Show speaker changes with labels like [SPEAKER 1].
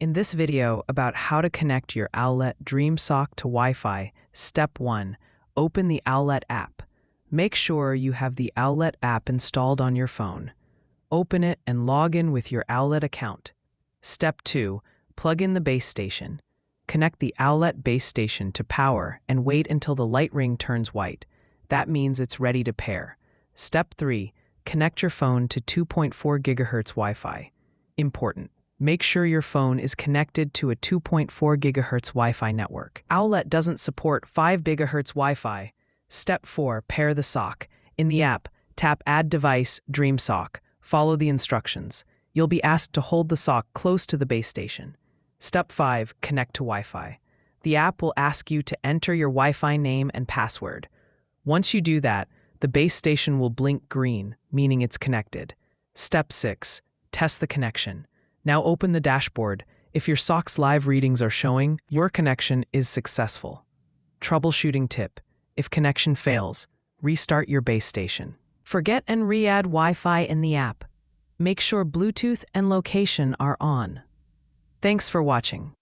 [SPEAKER 1] In this video about how to connect your Owlet Dream Sock to Wi-Fi, Step 1. Open the Owlet app. Make sure you have the Owlet app installed on your phone. Open it and log in with your Owlet account. Step 2. Plug in the base station. Connect the Owlet base station to power and wait until the light ring turns white. That means it's ready to pair. Step 3. Connect your phone to 2.4 GHz Wi-Fi. Important. Make sure your phone is connected to a 2.4 GHz Wi-Fi network. Owlet doesn't support 5 GHz Wi-Fi. Step 4. Pair the sock. In the app, tap Add Device, Dream Sock. Follow the instructions. You'll be asked to hold the sock close to the base station. Step 5. Connect to Wi-Fi. The app will ask you to enter your Wi-Fi name and password. Once you do that, the base station will blink green, meaning it's connected. Step 6. Test the connection. Now open the dashboard. If your sock's live readings are showing, your connection is successful. Troubleshooting tip. If connection fails, restart your base station. Forget and re-add Wi-Fi in the app. Make sure Bluetooth and location are on. Thanks for watching.